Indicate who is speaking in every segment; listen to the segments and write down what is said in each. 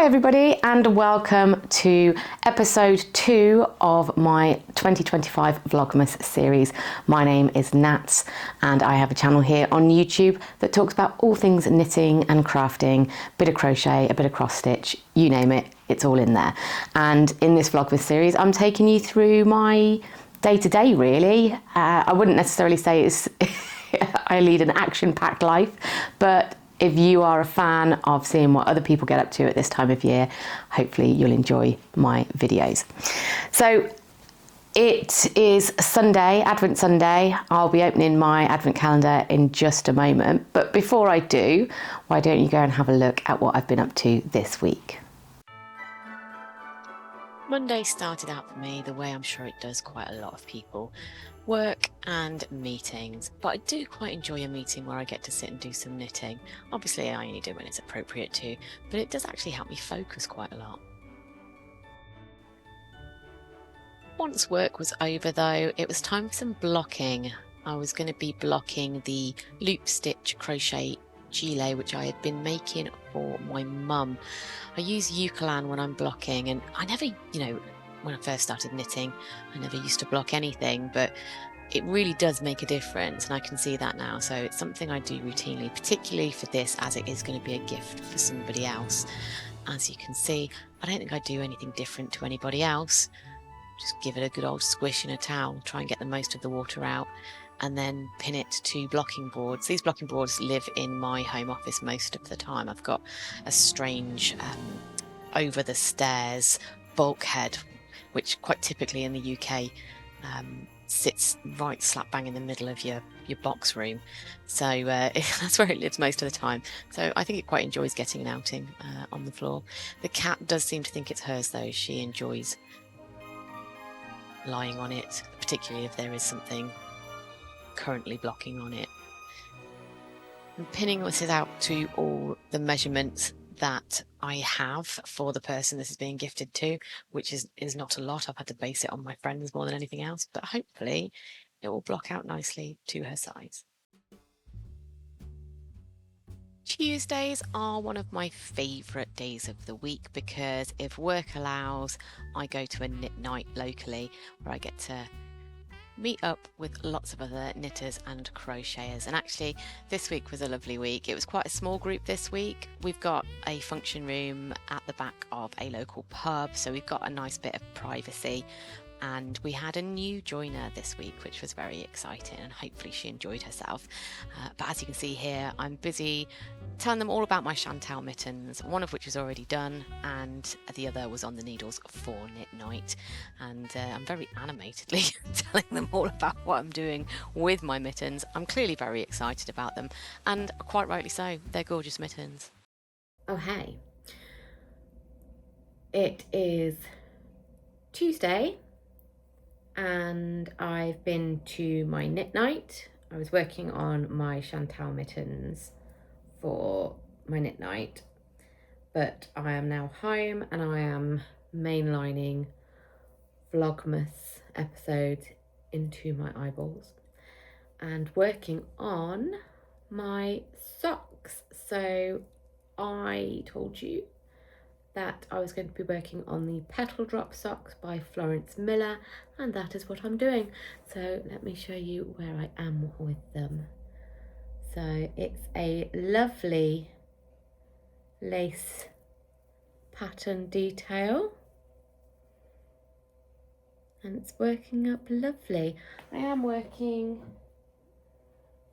Speaker 1: everybody, and welcome to episode 2 of my 2025 Vlogmas series. My name is Nats and I have a channel here on YouTube that talks about all things knitting and crafting, a bit of crochet, a bit of cross stitch, you name it, it's all in there. And in this Vlogmas series, I'm taking you through my day-to-day really. I wouldn't necessarily say it's I lead an action-packed life, but if you are a fan of seeing what other people get up to at this time of year, hopefully you'll enjoy my videos. So it is Sunday, Advent Sunday. I'll be opening my Advent calendar in just a moment. But before I do, why don't you go and have a look at what I've been up to this week. Monday started out for me the way I'm sure it does quite a lot of people. Work and meetings, but I do quite enjoy a meeting where I get to sit and do some knitting. Obviously I only do when it's appropriate to, but it does actually help me focus quite a lot. Once work was over though, it was time for some blocking. I was going to be blocking the loop stitch crochet gilet which I had been making for my mum. I use Eucalan when I'm blocking, and I never, when I first started knitting, I never used to block anything, but it really does make a difference, and I can see that now. So it's something I do routinely, particularly for this, as it is going to be a gift for somebody else. As you can see, I don't think I do anything different to anybody else. Just give it a good old squish in a towel, try and get the most of the water out, and then pin it to blocking boards. These blocking boards live in my home office most of the time. I've got a strange over the stairs bulkhead, which quite typically in the UK sits right slap bang in the middle of your box room. So that's where it lives most of the time. So I think it quite enjoys getting an outing on the floor. The cat does seem to think it's hers though. She enjoys lying on it, particularly if there is something currently blocking on it. I'm pinning this out to all the measurements that I have for the person this is being gifted to, which is not a lot. I've had to base it on my friends more than anything else, but hopefully it will block out nicely to her size. Tuesdays are one of my favourite days of the week because if work allows, I go to a knit night locally where I get to meet up with lots of other knitters and crocheters. And actually this week was a lovely week. It was quite a small group this week. We've got a function room at the back of a local pub, so we've got a nice bit of privacy, and we had a new joiner this week, which was very exciting, and hopefully she enjoyed herself. But as you can see here, I'm busy telling them all about my Chantal Mittens, one of which was already done and the other was on the needles for knit night. And I'm very animatedly telling them all about what I'm doing with my mittens. I'm clearly very excited about them, and quite rightly so. They're gorgeous mittens. Oh hey, it is Tuesday and I've been to my knit night. I was working on my Chantal Mittens for my knit night, but I am now home and I am mainlining Vlogmas episodes into my eyeballs and working on my socks. So I told you that I was going to be working on the Petal drop socks by Florence Miller, and that is what I'm doing. So let me show you where I am with them. So it's a lovely lace pattern detail and it's working up lovely. I am working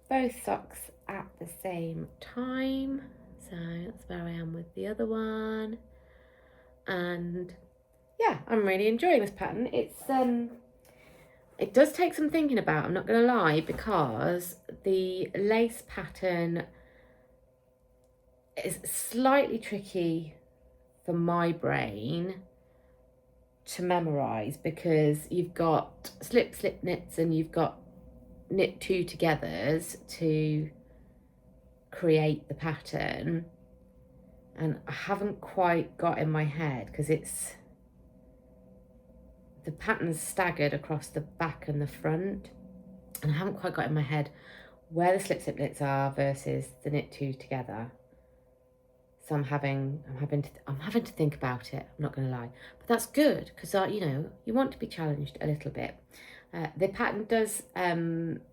Speaker 1: both socks at the same time, so that's where I am with the other one. And yeah, I'm really enjoying this pattern. It's it does take some thinking about, I'm not gonna lie, because the lace pattern is slightly tricky for my brain to memorize, because you've got slip knits and you've got knit two togethers to create the pattern, and I haven't quite got in my head because the pattern's staggered across the back and the front, and I haven't quite got in my head where the slip knits are versus the knit two together. So
Speaker 2: I'm having to think about it. I'm not going to lie, but that's good because you know, you want to be challenged a little bit. The pattern does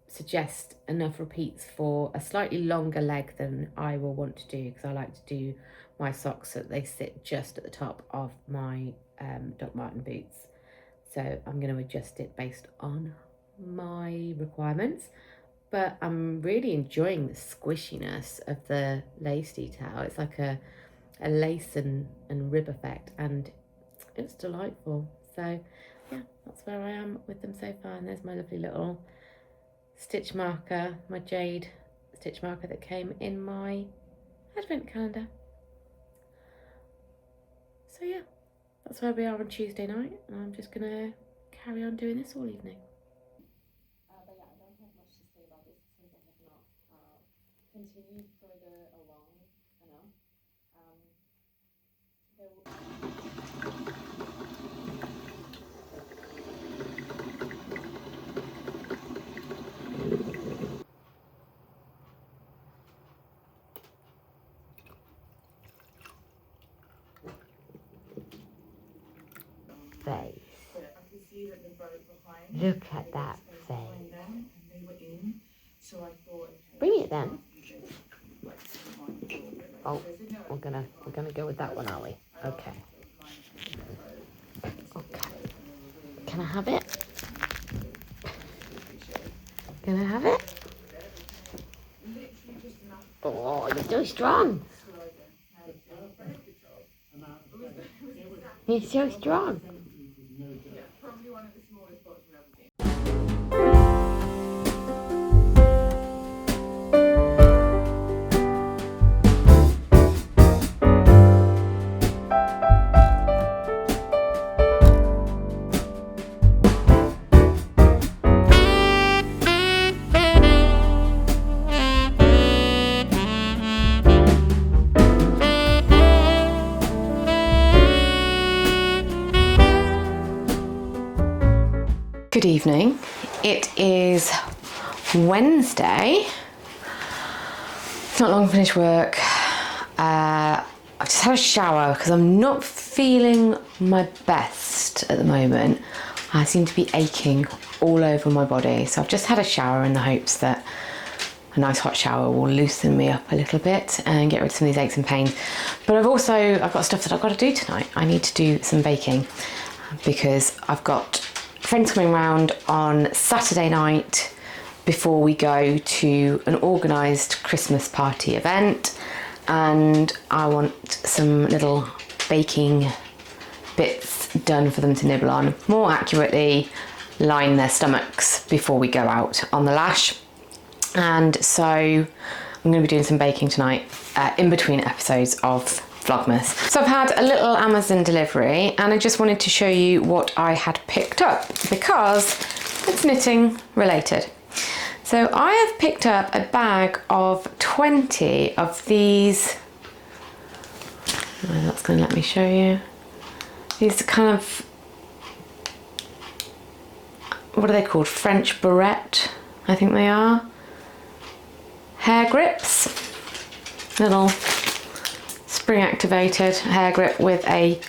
Speaker 2: suggest enough repeats for a slightly longer leg than I will want to do, because I like to do my socks so that they sit just at the top of my Doc Marten boots. So I'm going to adjust it based on my requirements. But I'm really enjoying the squishiness of the lace detail. It's like a lace and rib effect, and it's delightful. So yeah, that's where I am with them so far. And there's my lovely little stitch marker, my jade stitch marker that came in my advent calendar. So yeah, that's where we are on Tuesday night, and I'm just gonna carry on doing this all evening. But yeah, I don't have much to say about this since I have not continued further along enough. Face. Look at that face. Bring it then. Oh, we're gonna go with that one, are we? Okay. Okay. Can I have it? Can I have it? Oh, you're so strong. You're so strong. Good evening. It is Wednesday. It's not long finished work. I've just had a shower because I'm not feeling my best at the moment. I seem to be aching all over my body. So I've just had a shower in the hopes that a nice hot shower will loosen me up a little bit and get rid of some of these aches and pains. But I've got stuff that I've got to do tonight. I need to do some baking because I've got friends coming round on Saturday night before we go to an organised Christmas party event, and I want some little baking bits done for them to nibble on. More accurately, line their stomachs before we go out on the lash. And so I'm going to be doing some baking tonight in between episodes of Vlogmas. So I've had a little Amazon delivery, and I just wanted to show you what I had picked up because it's knitting related. So I have picked up a bag of 20 of these. Oh, that's going to let me show you. These are kind of, what are they called? French barrette, I think they are. Hair grips. Little spring activated hair grip with a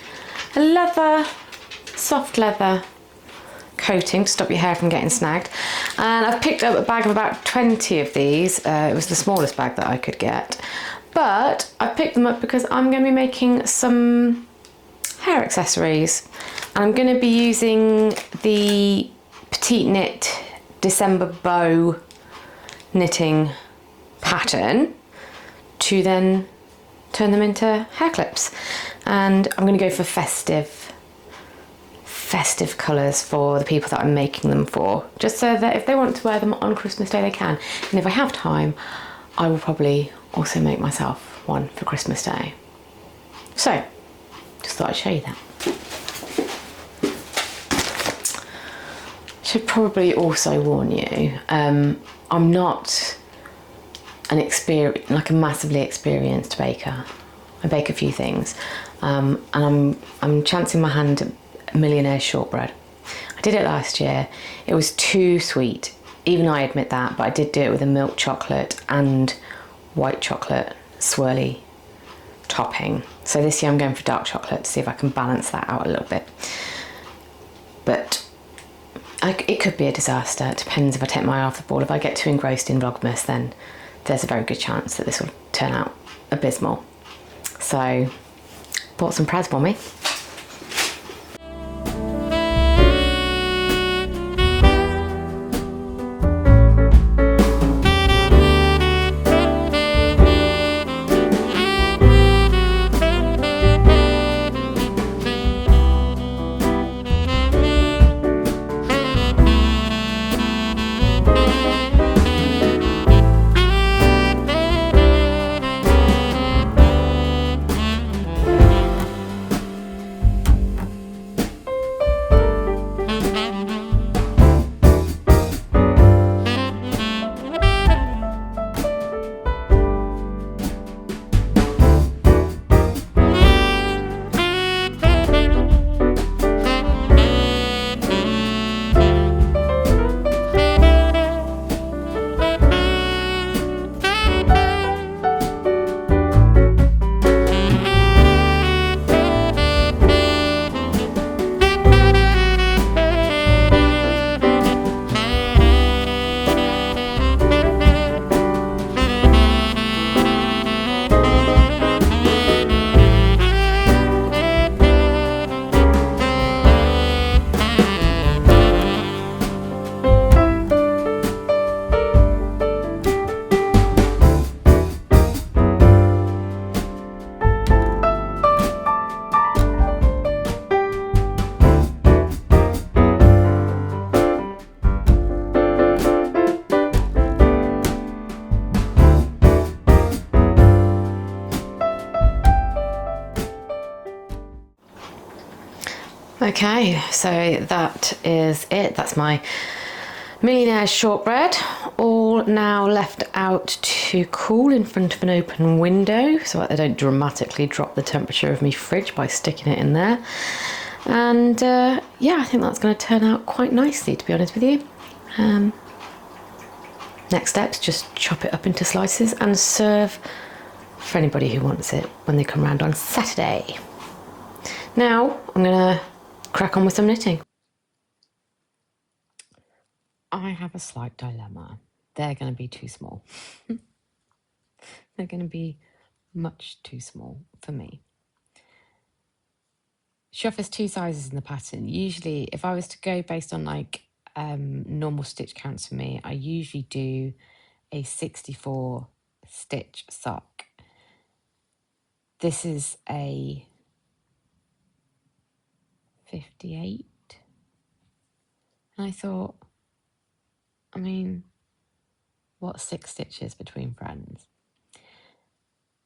Speaker 2: leather, soft leather coating to stop your hair from getting snagged. And I've picked up a bag of about 20 of these. It was the smallest bag that I could get, but I picked them up because I'm going to be making some hair accessories, and I'm going to be using the Petite Knit December bow knitting pattern to then turn them into hair clips. And I'm going to go for festive colours for the people that I'm making them for, just so that if they want to wear them on Christmas Day they can. And if I have time, I will probably also make myself one for Christmas Day. So just thought I'd show you that. Should probably also warn you, I'm not a massively experienced baker. I bake a few things, and I'm chancing my hand at Millionaire shortbread. I did it last year. It was too sweet. Even I admit that, but I did do it with a milk chocolate and white chocolate swirly topping. So this year I'm going for dark chocolate to see if I can balance that out a little bit. But it could be a disaster. It depends if I take my eye off the ball. If I get too engrossed in Vlogmas, then there's a very good chance that this will turn out abysmal. So, bought some Praz for me. Okay, so that is it. That's my Millionaire shortbread, all now left out to cool in front of an open window so that they don't dramatically drop the temperature of my fridge by sticking it in there. And yeah, I think that's going to turn out quite nicely, to be honest with you. Next step's just chop it up into slices and serve for anybody who wants it when they come round on Saturday. Now I'm going to crack on with some knitting. I have a slight dilemma. They're going to be too small. They're going to be much too small for me. She offers two sizes in the pattern. Usually, if I was to go based on like normal stitch counts for me, I usually do a 64 stitch sock. This is a 58. And I thought, I mean, what's 6 stitches between friends?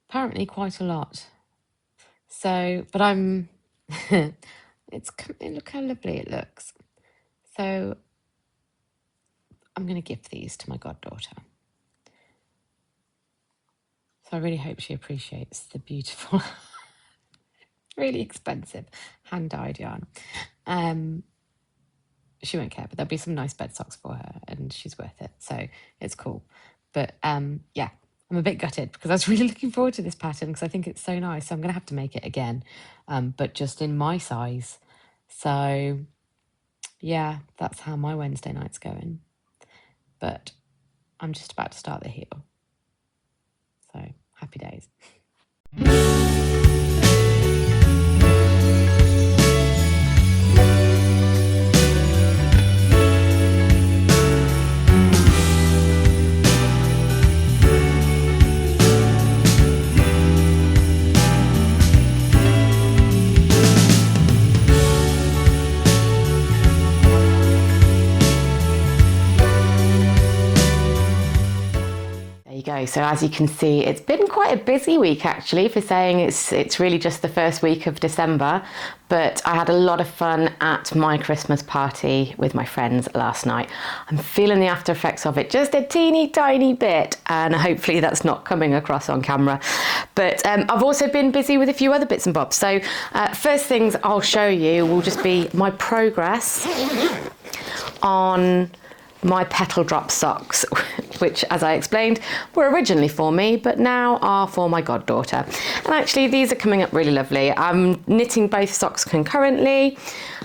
Speaker 2: Apparently quite a lot. So, but I'm, look how lovely it looks. So I'm going to give these to my goddaughter. So I really hope she appreciates the beautiful, really expensive hand-dyed yarn. She won't care, but there'll be some nice bed socks for her and she's worth it. So it's cool. But yeah, I'm a bit gutted because I was really looking forward to this pattern because I think it's so nice. So I'm going to have to make it again, but just in my size. So yeah, that's how my Wednesday night's going. But I'm just about to start the heel. So happy days. So as you can see, it's been quite a busy week actually for saying it's really just the first week of December, but I had a lot of fun at my Christmas party with my friends last night. I'm feeling the after effects of it just a teeny tiny bit, and hopefully that's not coming across on camera. But I've also been busy with a few other bits and bobs. So first things I'll show you will just be my progress on my Petal drop socks, which, as I explained, were originally for me, but now are for my goddaughter. And actually, these are coming up really lovely. I'm knitting both socks concurrently,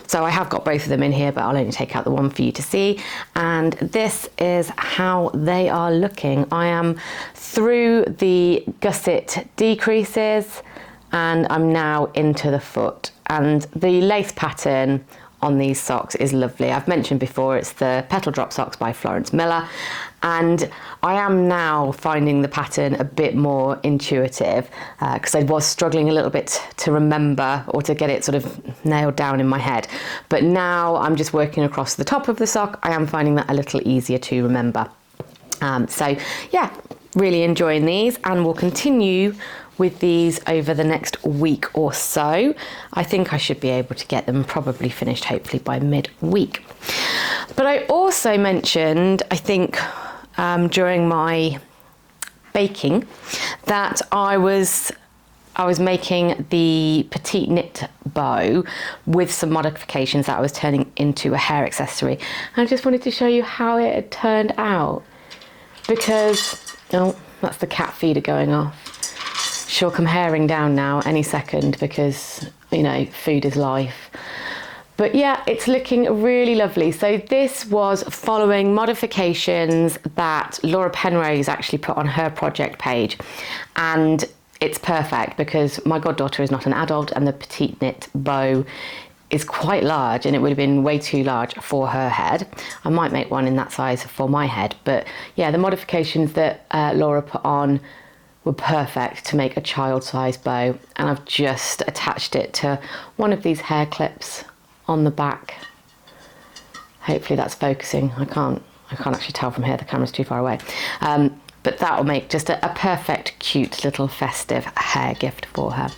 Speaker 2: so I have got both of them in here, but I'll only take out the one for you to see. And this is how they are looking. I am through the gusset decreases, and I'm now into the foot. And the lace pattern on these socks is lovely. I've mentioned before, it's the Petal Drop socks by Florence Miller, and I am now finding the pattern a bit more intuitive because I was struggling a little bit to remember or to get it sort of nailed down in my head. But now I'm just working across the top of the sock. I am finding that a little easier to remember. So yeah, really enjoying these, and we'll continue with these over the next week or so. I think I should be able to get them probably finished hopefully by mid-week. But I also mentioned, I think during my baking, that I was making the Petite knit bow with some modifications that I was turning into a hair accessory. And I just wanted to show you how it had turned out, because, oh, that's the cat feeder going off. She'll come herring down now any second because, you know, food is life. But yeah, it's looking really lovely. So this was following modifications that Laura Penrose actually put on her project page. And it's perfect because my goddaughter is not an adult, and the Petite knit bow is quite large, and it would have been way too large for her head. I might make one in that size for my head. But yeah, the modifications that Laura put on were perfect to make a child-sized bow, and I've just attached it to one of these hair clips on the back. Hopefully that's focusing. I can't actually tell from here, the camera's too far away. But that will make just a perfect, cute little festive hair gift for her.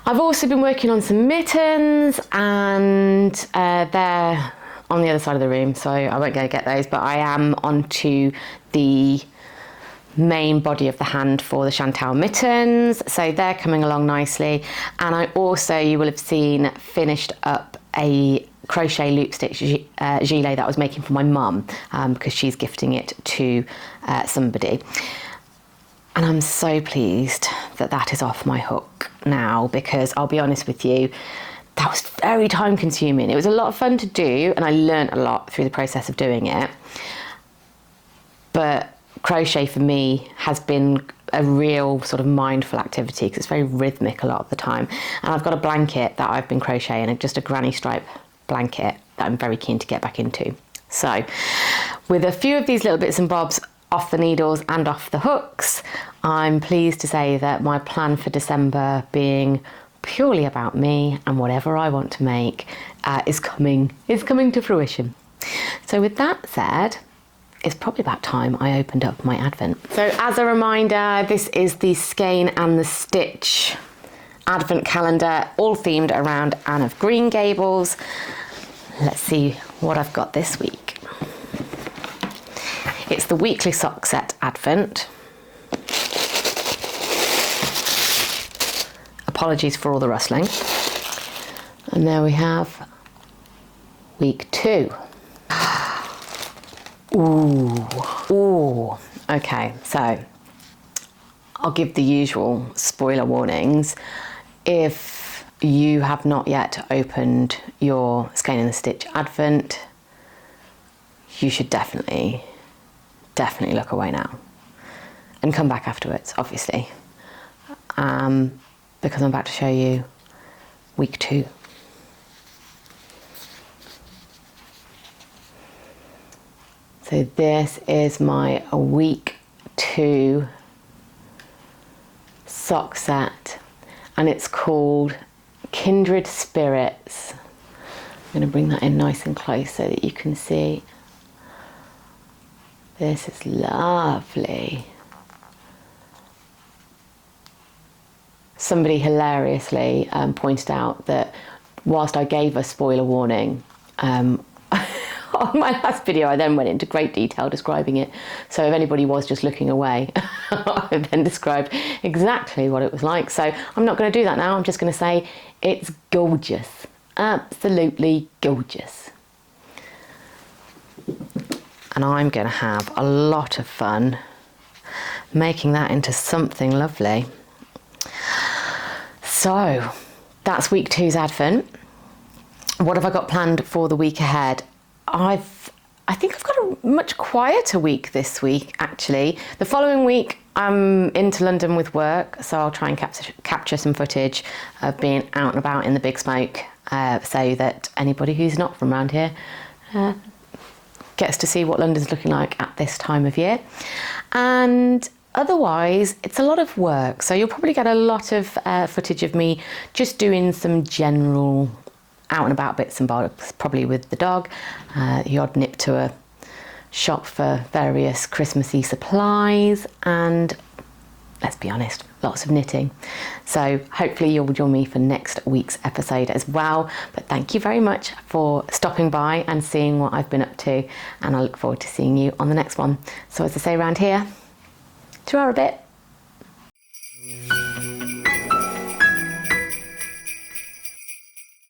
Speaker 2: I've also been working on some mittens, and they're on the other side of the room, so I won't go get those, but I am onto the main body of the hand for the Chantal Mittens, so they're coming along nicely. And I also, you will have seen, finished up a crochet loop stitch gilet that I was making for my mum because she's gifting it to somebody. And I'm so pleased that that is off my hook now, because I'll be honest with you, that was very time consuming. It was a lot of fun to do, and I learnt a lot through the process of doing it. But crochet for me has been a real sort of mindful activity because it's very rhythmic a lot of the time. And I've got a blanket that I've been crocheting, just a granny stripe blanket that I'm very keen to get back into. So with a few of these little bits and bobs off the needles and off the hooks, I'm pleased to say that my plan for December, being purely about me and whatever I want to make, is coming to fruition. So with that said, it's probably about time I opened up my Advent. So as a reminder, this is the Skein and The Stitch Advent calendar, all themed around Anne of Green Gables. Let's see what I've got this week. It's the weekly sock set Advent. Apologies for all the rustling. And there we have week 2. Ooh, okay, so I'll give the usual spoiler warnings. If you have not yet opened your Skein and The Stitch Advent, you should definitely look away now and come back afterwards, obviously, because I'm about to show you week 2. So this is my week 2 sock set, and it's called Kindred Spirits. I'm going to bring that in nice and close so that you can see. This is lovely. Somebody hilariously pointed out that whilst I gave a spoiler warning, on my last video, I then went into great detail describing it. So if anybody was just looking away, I then described exactly what it was like. So I'm not going to do that now. I'm just going to say it's gorgeous. Absolutely gorgeous. and I'm going to have a lot of fun making that into something lovely. So that's week 2's Advent. What have I got planned for the week ahead? I think I've got a much quieter week this week, actually. The following week, I'm into London with work, so I'll try and capture some footage of being out and about in the big smoke, so that anybody who's not from around here gets to see what London's looking like at this time of year. And otherwise, it's a lot of work, so you'll probably get a lot of footage of me just doing some general out and about bits and bobs, probably with the dog, the odd nip to a shop for various Christmassy supplies, and let's be honest, lots of knitting. So hopefully you'll join me for next week's episode as well. But thank you very much for stopping by and seeing what I've been up to, and I look forward to seeing you on the next one. So as I say around here, ta-ra a bit.